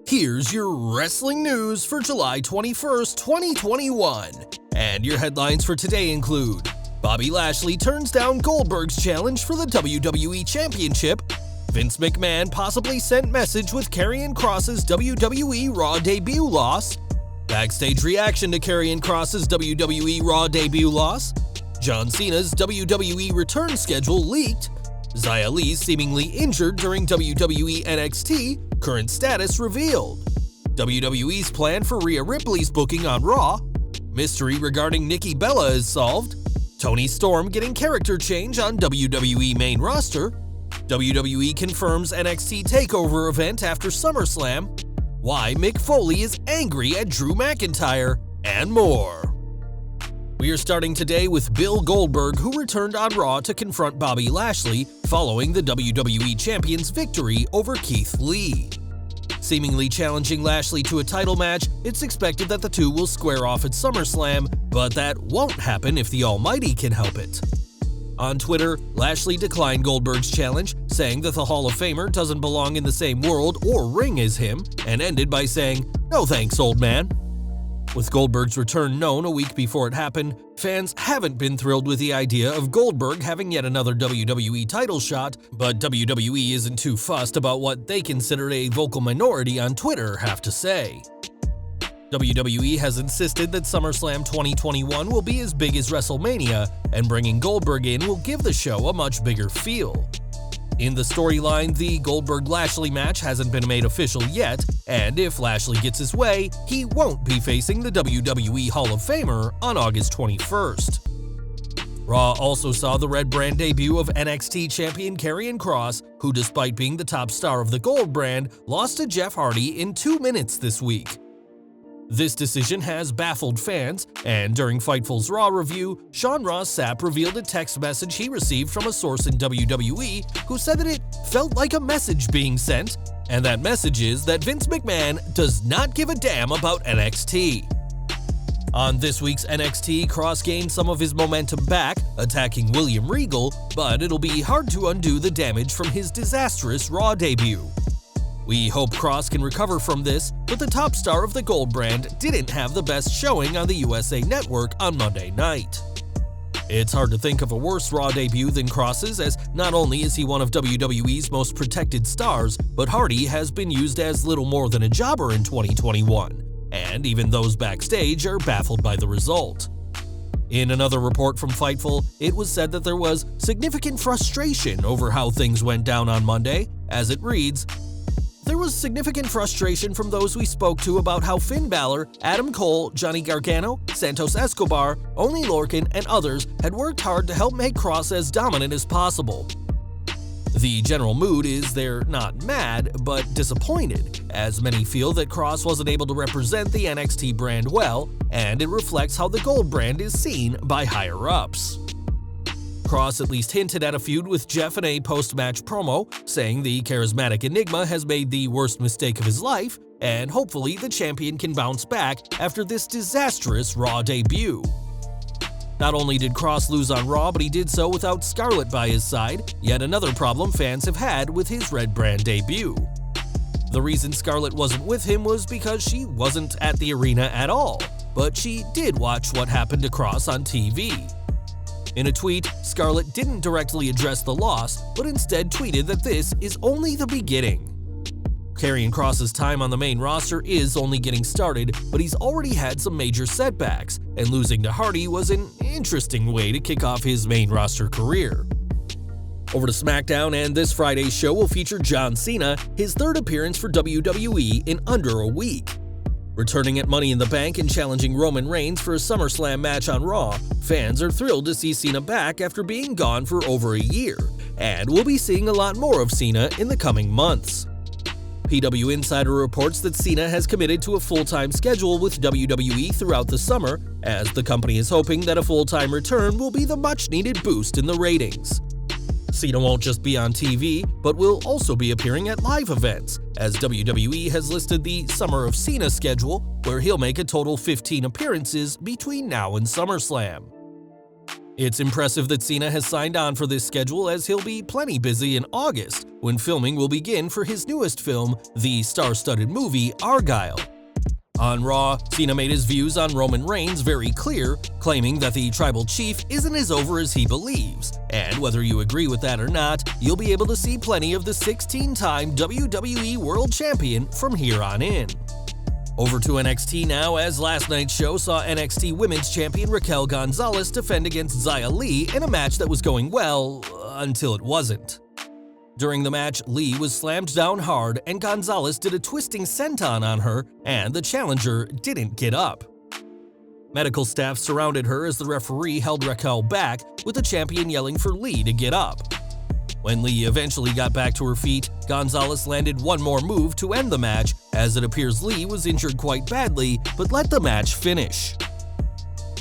Here's your wrestling news for July 21st, 2021. And your headlines for today include: Bobby Lashley turns down Goldberg's challenge for the WWE Championship. Vince McMahon possibly sent message with Karrion Kross's WWE Raw debut loss. Backstage reaction to Karrion Kross's WWE Raw debut loss. John Cena's WWE return schedule leaked. Xia Li seemingly injured during WWE NXT, current status revealed. WWE's plan for Rhea Ripley's booking on Raw. Mystery regarding Nikki Bella is solved. Toni Storm getting character change on WWE main roster. WWE confirms NXT TakeOver event after SummerSlam. Why Mick Foley is angry at Drew McIntyre, and more. We are starting today with Bill Goldberg, who returned on Raw to confront Bobby Lashley following the WWE Champion's victory over Keith Lee. Seemingly challenging Lashley to a title match, it's expected that the two will square off at SummerSlam, but that won't happen if the Almighty can help it. On Twitter, Lashley declined Goldberg's challenge, saying that the Hall of Famer doesn't belong in the same world or ring as him, and ended by saying, "No thanks, old man." With Goldberg's return known a week before it happened, fans haven't been thrilled with the idea of Goldberg having yet another WWE title shot, but WWE isn't too fussed about what they consider a vocal minority on Twitter have to say. WWE has insisted that SummerSlam 2021 will be as big as WrestleMania, and bringing Goldberg in will give the show a much bigger feel. In the storyline, the Goldberg-Lashley match hasn't been made official yet, and if Lashley gets his way, he won't be facing the WWE Hall of Famer on August 21st. Raw also saw the Red brand debut of NXT champion Karrion Kross, who despite being the top star of the Gold brand, lost to Jeff Hardy in 2 minutes this week. This decision has baffled fans, and during Fightful's Raw review, Sean Ross Sapp revealed a text message he received from a source in WWE who said that it felt like a message being sent, and that message is that Vince McMahon does not give a damn about NXT. On this week's NXT, Kross gained some of his momentum back, attacking William Regal, but it'll be hard to undo the damage from his disastrous Raw debut. We hope Kross can recover from this, but the top star of the Gold brand didn't have the best showing on the USA Network on Monday night. It's hard to think of a worse Raw debut than Kross's, as not only is he one of WWE's most protected stars, but Hardy has been used as little more than a jobber in 2021, and even those backstage are baffled by the result. In another report from Fightful, it was said that there was significant frustration over how things went down on Monday, as it reads, "There was significant frustration from those we spoke to about how Finn Balor, Adam Cole, Johnny Gargano, Santos Escobar, Oney Lorcan, and others had worked hard to help make Kross as dominant as possible. The general mood is they're not mad, but disappointed, as many feel that Kross wasn't able to represent the NXT brand well, and it reflects how the Gold brand is seen by higher-ups." Kross at least hinted at a feud with Jeff in a post-match promo, saying the charismatic Enigma has made the worst mistake of his life, and hopefully the champion can bounce back after this disastrous Raw debut. Not only did Kross lose on Raw, but he did so without Scarlett by his side, yet another problem fans have had with his Red brand debut. The reason Scarlett wasn't with him was because she wasn't at the arena at all, but she did watch what happened to Kross on TV. In a tweet, Scarlett didn't directly address the loss, but instead tweeted that this is only the beginning. Karrion Kross's time on the main roster is only getting started, but he's already had some major setbacks, and losing to Hardy was an interesting way to kick off his main roster career. Over to SmackDown, and this Friday's show will feature John Cena, his third appearance for WWE in under a week. Returning at Money in the Bank and challenging Roman Reigns for a SummerSlam match on Raw, fans are thrilled to see Cena back after being gone for over a year, and we'll be seeing a lot more of Cena in the coming months. PW Insider reports that Cena has committed to a full-time schedule with WWE throughout the summer, as the company is hoping that a full-time return will be the much-needed boost in the ratings. Cena won't just be on TV, but will also be appearing at live events, as WWE has listed the Summer of Cena schedule, where he'll make a total 15 appearances between now and SummerSlam. It's impressive that Cena has signed on for this schedule, as he'll be plenty busy in August, when filming will begin for his newest film, the star-studded movie Argylle. On Raw, Cena made his views on Roman Reigns very clear, claiming that the tribal chief isn't as over as he believes, and whether you agree with that or not, you'll be able to see plenty of the 16-time WWE World Champion from here on in. Over to NXT now, as last night's show saw NXT Women's Champion Raquel Gonzalez defend against Xia Li in a match that was going well, until it wasn't. During the match, Li was slammed down hard and Gonzalez did a twisting senton on her, and the challenger didn't get up. Medical staff surrounded her as the referee held Raquel back, with the champion yelling for Li to get up. When Li eventually got back to her feet, Gonzalez landed one more move to end the match, as it appears Li was injured quite badly, but let the match finish.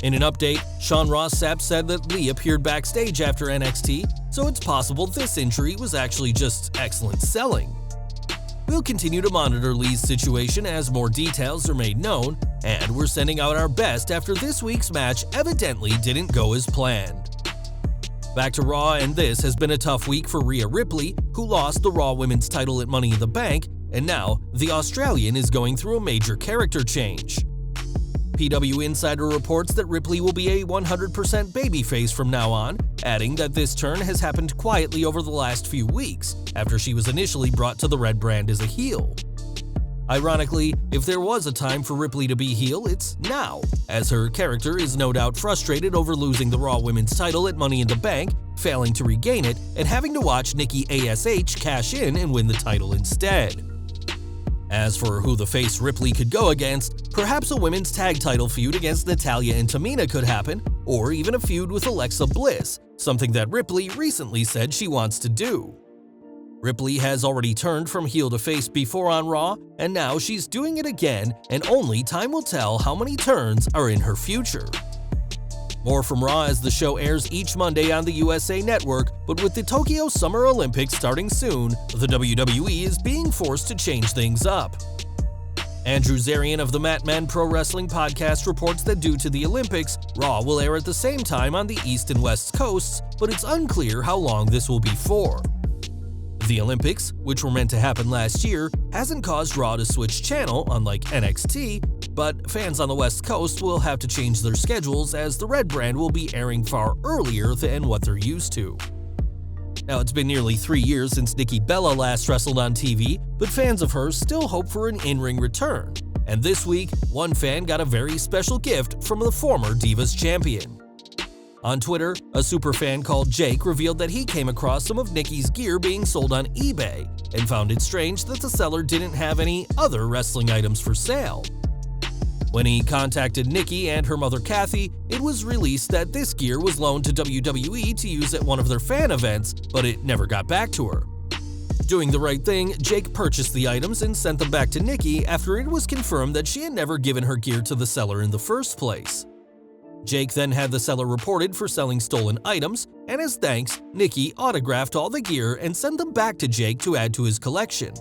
In an update, Sean Ross Sapp said that Li appeared backstage after NXT, so it's possible this injury was actually just excellent selling. We'll continue to monitor Li's situation as more details are made known, and we're sending out our best after this week's match evidently didn't go as planned. Back to Raw, and this has been a tough week for Rhea Ripley, who lost the Raw Women's title at Money in the Bank, and now the Australian is going through a major character change. PW Insider reports that Ripley will be a 100% babyface from now on, adding that this turn has happened quietly over the last few weeks, after she was initially brought to the Red brand as a heel. Ironically, if there was a time for Ripley to be heel, it's now, as her character is no doubt frustrated over losing the Raw Women's title at Money in the Bank, failing to regain it, and having to watch Nikki ASH cash in and win the title instead. As for who the face Ripley could go against, perhaps a women's tag title feud against Natalya and Tamina could happen, or even a feud with Alexa Bliss, something that Ripley recently said she wants to do. Ripley has already turned from heel to face before on Raw, and now she's doing it again, and only time will tell how many turns are in her future. More from Raw as the show airs each Monday on the USA Network, but with the Tokyo Summer Olympics starting soon, the WWE is being forced to change things up. Andrew Zarian of the Mat Men Pro Wrestling Podcast reports that due to the Olympics, Raw will air at the same time on the East and West Coasts, but it's unclear how long this will be for. The Olympics, which were meant to happen last year, hasn't caused Raw to switch channel, unlike NXT, but fans on the West Coast will have to change their schedules as the Red brand will be airing far earlier than what they're used to. Now, it's been nearly 3 years since Nikki Bella last wrestled on TV, but fans of hers still hope for an in-ring return. And this week, one fan got a very special gift from the former Divas champion. On Twitter, a superfan called Jake revealed that he came across some of Nikki's gear being sold on eBay and found it strange that the seller didn't have any other wrestling items for sale. When he contacted Nikki and her mother Kathy, it was released that this gear was loaned to WWE to use at one of their fan events, but it never got back to her. Doing the right thing, Jake purchased the items and sent them back to Nikki after it was confirmed that she had never given her gear to the seller in the first place. Jake then had the seller reported for selling stolen items, and as thanks, Nikki autographed all the gear and sent them back to Jake to add to his collection.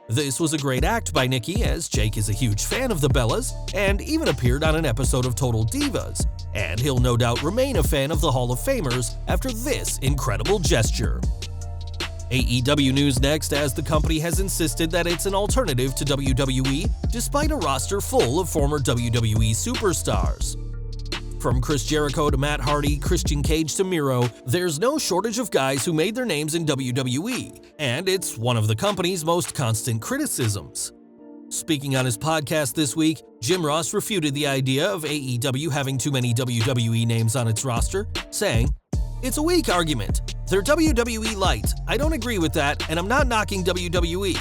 This was a great act by Nikki, as Jake is a huge fan of the Bellas and even appeared on an episode of Total Divas, and he'll no doubt remain a fan of the Hall of Famers after this incredible gesture. AEW news next, as the company has insisted that it's an alternative to WWE despite a roster full of former WWE superstars. From Chris Jericho to Matt Hardy, Christian Cage to Miro, there's no shortage of guys who made their names in WWE, and it's one of the company's most constant criticisms. Speaking on his podcast this week, Jim Ross refuted the idea of AEW having too many WWE names on its roster, saying, "It's a weak argument. They're WWE light. I don't agree with that, and I'm not knocking WWE.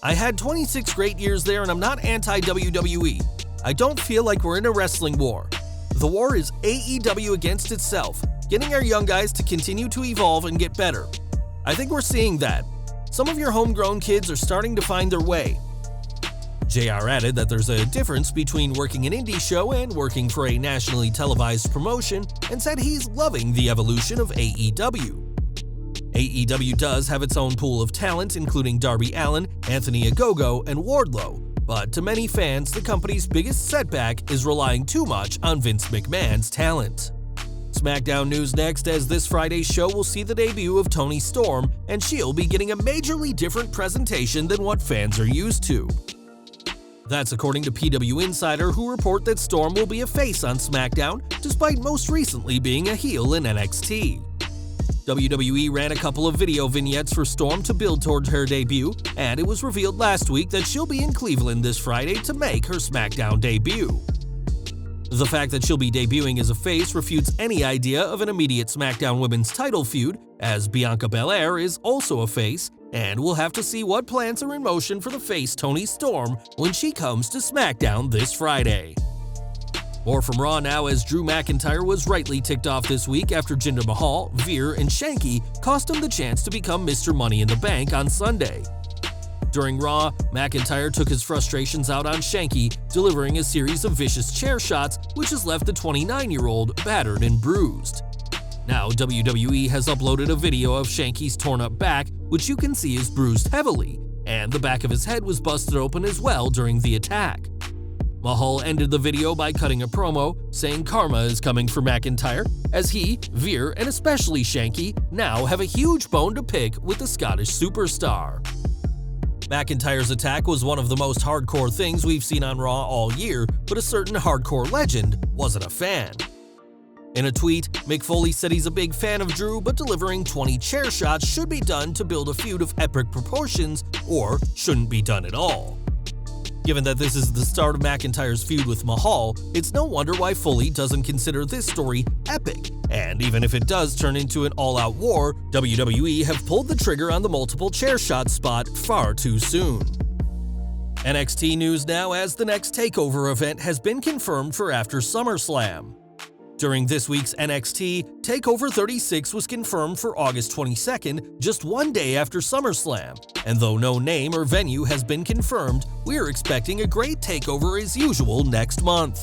I had 26 great years there, and I'm not anti-WWE. I don't feel like we're in a wrestling war. The war is AEW against itself, getting our young guys to continue to evolve and get better. I think we're seeing that. Some of your homegrown kids are starting to find their way." JR added that there's a difference between working an indie show and working for a nationally televised promotion, and said he's loving the evolution of AEW. AEW does have its own pool of talent, including Darby Allin, Anthony Ogogo, and Wardlow, but to many fans, the company's biggest setback is relying too much on Vince McMahon's talent. SmackDown news next, as this Friday's show will see the debut of Toni Storm, and she'll be getting a majorly different presentation than what fans are used to. That's according to PW Insider, who report that Storm will be a face on SmackDown, despite most recently being a heel in NXT. WWE ran a couple of video vignettes for Storm to build towards her debut, and it was revealed last week that she'll be in Cleveland this Friday to make her SmackDown debut. The fact that she'll be debuting as a face refutes any idea of an immediate SmackDown Women's title feud, as Bianca Belair is also a face, and we'll have to see what plans are in motion for the face Toni Storm when she comes to SmackDown this Friday. More from Raw now, as Drew McIntyre was rightly ticked off this week after Jinder Mahal, Veer, and Shanky cost him the chance to become Mr. Money in the Bank on Sunday. During Raw, McIntyre took his frustrations out on Shanky, delivering a series of vicious chair shots, which has left the 29-year-old battered and bruised. Now, WWE has uploaded a video of Shanky's torn-up back, which you can see is bruised heavily, and the back of his head was busted open as well during the attack. Mahal ended the video by cutting a promo, saying karma is coming for McIntyre, as he, Veer, and especially Shanky now have a huge bone to pick with the Scottish superstar. McIntyre's attack was one of the most hardcore things we've seen on Raw all year, but a certain hardcore legend wasn't a fan. In a tweet, Mick Foley said he's a big fan of Drew, but delivering 20 chair shots should be done to build a feud of epic proportions, or shouldn't be done at all. Given that this is the start of McIntyre's feud with Mahal, it's no wonder why Foley doesn't consider this story epic, and even if it does turn into an all-out war, WWE have pulled the trigger on the multiple chair shot spot far too soon. NXT news now, as the next TakeOver event has been confirmed for after SummerSlam. During this week's NXT, TakeOver 36 was confirmed for August 22nd, just one day after SummerSlam, and though no name or venue has been confirmed, we're expecting a great TakeOver as usual next month.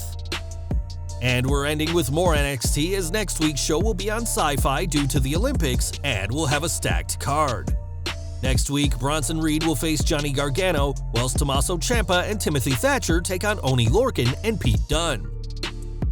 And we're ending with more NXT, as next week's show will be on Sci-Fi due to the Olympics, and we'll have a stacked card. Next week, Bronson Reed will face Johnny Gargano, whilst Tommaso Ciampa and Timothy Thatcher take on Oney Lorcan and Pete Dunne.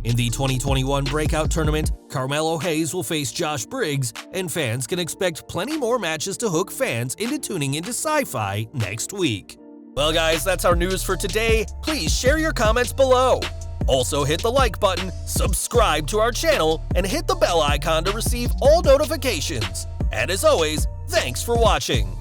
In the 2021 Breakout Tournament, Carmelo Hayes will face Josh Briggs, and fans can expect plenty more matches to hook fans into tuning into Sci-Fi next week. Well guys, that's our news for today. Please share your comments below. Also hit the like button, subscribe to our channel, and hit the bell icon to receive all notifications. And as always, thanks for watching.